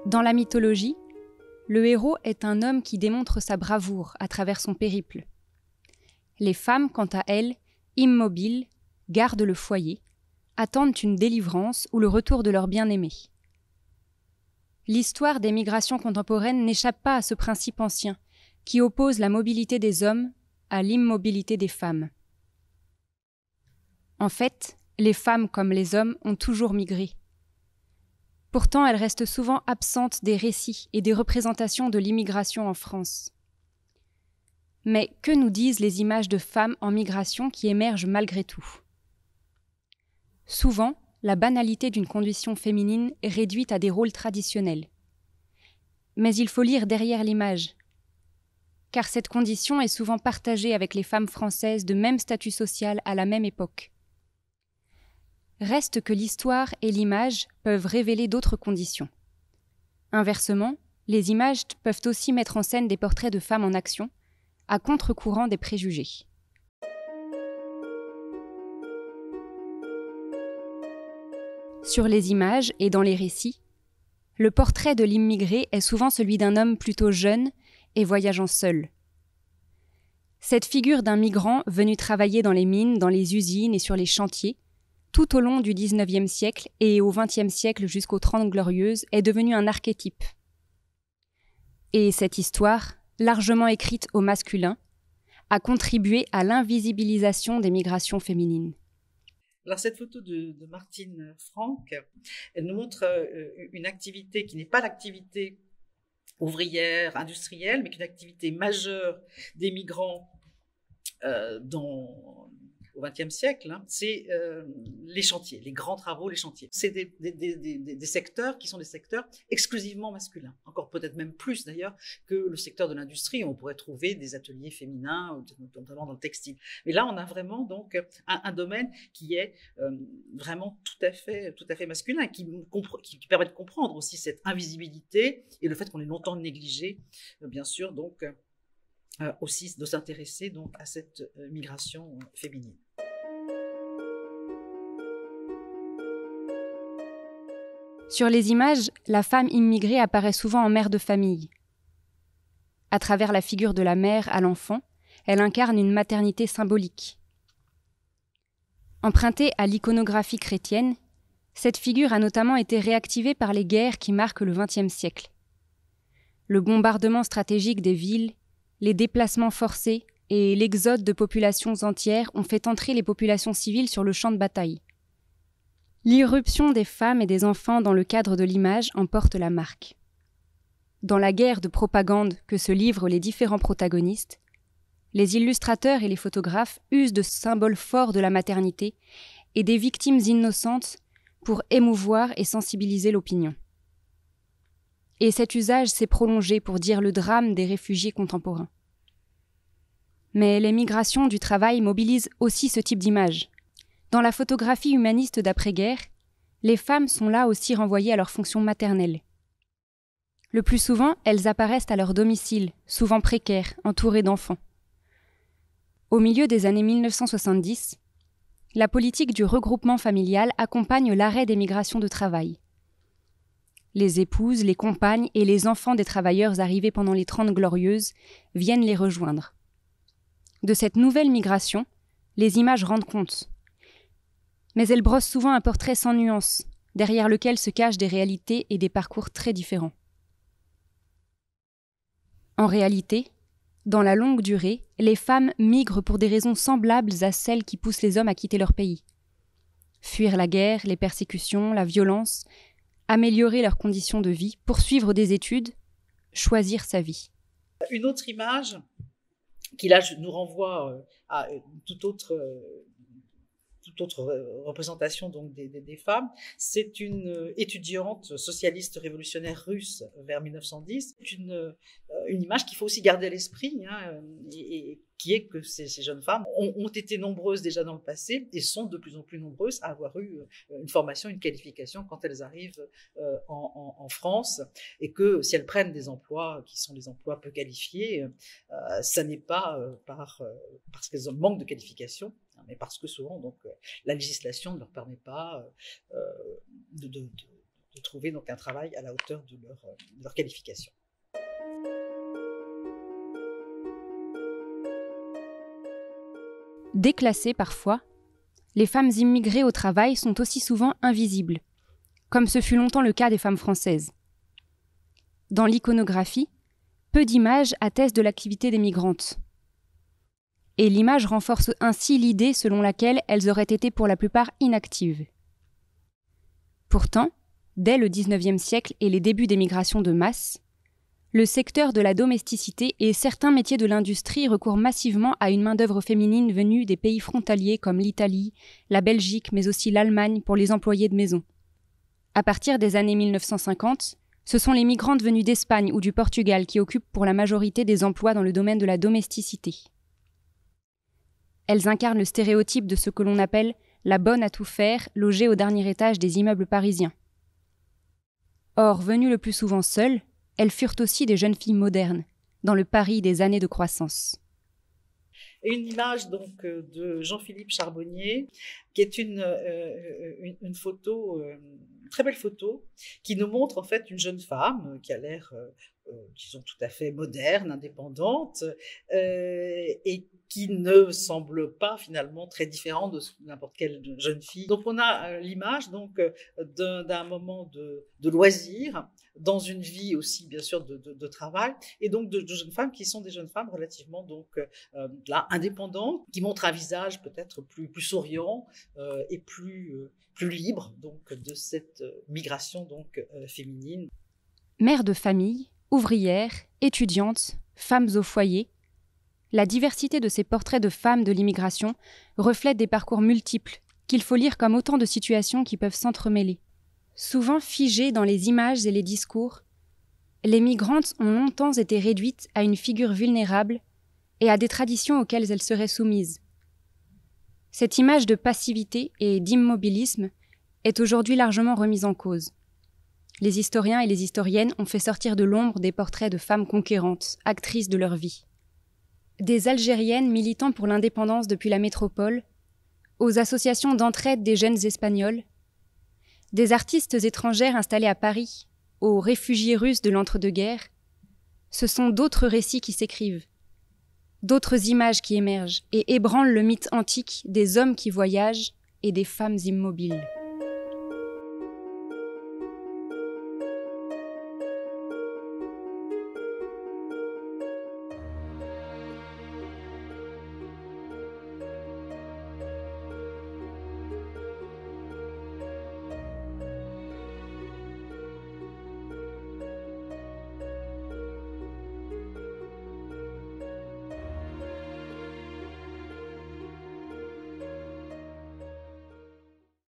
Dans la mythologie, le héros est un homme qui démontre sa bravoure à travers son périple. Les femmes, quant à elles, immobiles, gardent le foyer, attendent une délivrance ou le retour de leur bien-aimé. L'histoire des migrations contemporaines n'échappe pas à ce principe ancien, qui oppose la mobilité des hommes à l'immobilité des femmes. En fait, les femmes comme les hommes ont toujours migré. Pourtant, elles restent souvent absentes des récits et des représentations de l'immigration en France. Mais que nous disent les images de femmes en migration qui émergent malgré tout ? Souvent, la banalité d'une condition féminine est réduite à des rôles traditionnels. Mais il faut lire derrière l'image, car cette condition est souvent partagée avec les femmes françaises de même statut social à la même époque. Reste que l'histoire et l'image peuvent révéler d'autres conditions. Inversement, les images peuvent aussi mettre en scène des portraits de femmes en action, à contre-courant des préjugés. Sur les images et dans les récits, le portrait de l'immigré est souvent celui d'un homme plutôt jeune et voyageant seul. Cette figure d'un migrant venu travailler dans les mines, dans les usines et sur les chantiers, tout au long du XIXe siècle et au XXe siècle jusqu'aux Trente Glorieuses, est devenue un archétype. Et cette histoire, largement écrite au masculin, a contribué à l'invisibilisation des migrations féminines. Alors cette photo de Martine Franck, elle nous montre une activité qui n'est pas l'activité ouvrière, industrielle, mais qui est une activité majeure des migrants au XXe siècle, c'est les chantiers, les grands travaux, les chantiers. C'est des secteurs qui sont des secteurs exclusivement masculins, encore peut-être même plus d'ailleurs que le secteur de l'industrie. On pourrait trouver des ateliers féminins, notamment dans le textile. Mais là, on a vraiment donc un domaine qui est vraiment tout à fait masculin, qui permet de comprendre aussi cette invisibilité et le fait qu'on ait longtemps négligé, bien sûr, donc aussi de s'intéresser donc à cette migration féminine. Sur les images, la femme immigrée apparaît souvent en mère de famille. À travers la figure de la mère à l'enfant, elle incarne une maternité symbolique. Empruntée à l'iconographie chrétienne, cette figure a notamment été réactivée par les guerres qui marquent le XXe siècle. Le bombardement stratégique des villes, les déplacements forcés et l'exode de populations entières ont fait entrer les populations civiles sur le champ de bataille. L'irruption des femmes et des enfants dans le cadre de l'image en porte la marque. Dans la guerre de propagande que se livrent les différents protagonistes, les illustrateurs et les photographes usent de symboles forts de la maternité et des victimes innocentes pour émouvoir et sensibiliser l'opinion. Et cet usage s'est prolongé pour dire le drame des réfugiés contemporains. Mais les migrations du travail mobilisent aussi ce type d'image. Dans la photographie humaniste d'après-guerre, les femmes sont là aussi renvoyées à leur fonction maternelle. Le plus souvent, elles apparaissent à leur domicile, souvent précaires, entourées d'enfants. Au milieu des années 1970, la politique du regroupement familial accompagne l'arrêt des migrations de travail. Les épouses, les compagnes et les enfants des travailleurs arrivés pendant les 30 Glorieuses viennent les rejoindre. De cette nouvelle migration, les images rendent compte. Mais elles brossent souvent un portrait sans nuance, derrière lequel se cachent des réalités et des parcours très différents. En réalité, dans la longue durée, les femmes migrent pour des raisons semblables à celles qui poussent les hommes à quitter leur pays. Fuir la guerre, les persécutions, la violence, améliorer leurs conditions de vie, poursuivre des études, choisir sa vie. Une autre image qui là nous renvoie à toute autre représentation donc des femmes, c'est une étudiante socialiste révolutionnaire russe vers 1910. C'est une image qu'il faut aussi garder à l'esprit, et qui est que ces jeunes femmes ont été nombreuses déjà dans le passé et sont de plus en plus nombreuses à avoir eu une formation, une qualification quand elles arrivent en France, et que si elles prennent des emplois qui sont des emplois peu qualifiés, ça n'est pas parce qu'elles manquent de qualification, mais parce que souvent donc la législation ne leur permet pas de trouver donc un travail à la hauteur de leur qualification. Déclassées parfois, les femmes immigrées au travail sont aussi souvent invisibles, comme ce fut longtemps le cas des femmes françaises. Dans l'iconographie, peu d'images attestent de l'activité des migrantes. Et l'image renforce ainsi l'idée selon laquelle elles auraient été pour la plupart inactives. Pourtant, dès le XIXe siècle et les débuts des migrations de masse, le secteur de la domesticité et certains métiers de l'industrie recourent massivement à une main-d'œuvre féminine venue des pays frontaliers comme l'Italie, la Belgique, mais aussi l'Allemagne pour les employés de maison. À partir des années 1950, ce sont les migrantes venues d'Espagne ou du Portugal qui occupent pour la majorité des emplois dans le domaine de la domesticité. Elles incarnent le stéréotype de ce que l'on appelle la bonne à tout faire, logée au dernier étage des immeubles parisiens. Or, venues le plus souvent seules, elles furent aussi des jeunes filles modernes, dans le Paris des années de croissance. Et une image donc de Jean-Philippe Charbonnier, qui est une photo, une très belle photo, qui nous montre en fait une jeune femme qui a l'air, disons, tout à fait moderne, indépendante, et qui ne semble pas finalement très différente de n'importe quelle jeune fille. Donc on a l'image donc d'un moment de loisir, dans une vie aussi bien sûr de travail, et donc de jeunes femmes qui sont des jeunes femmes relativement donc là indépendantes, qui montrent un visage peut-être plus souriant et plus libre donc de cette migration donc féminine. Mères de famille, ouvrières, étudiantes, femmes au foyer, la diversité de ces portraits de femmes de l'immigration reflète des parcours multiples qu'il faut lire comme autant de situations qui peuvent s'entremêler. Souvent figées dans les images et les discours, les migrantes ont longtemps été réduites à une figure vulnérable et à des traditions auxquelles elles seraient soumises. Cette image de passivité et d'immobilisme est aujourd'hui largement remise en cause. Les historiens et les historiennes ont fait sortir de l'ombre des portraits de femmes conquérantes, actrices de leur vie. Des Algériennes militant pour l'indépendance depuis la métropole, aux associations d'entraide des jeunes Espagnols, des artistes étrangères installées à Paris, aux réfugiés russes de l'entre-deux-guerres, ce sont d'autres récits qui s'écrivent, d'autres images qui émergent et ébranlent le mythe antique des hommes qui voyagent et des femmes immobiles.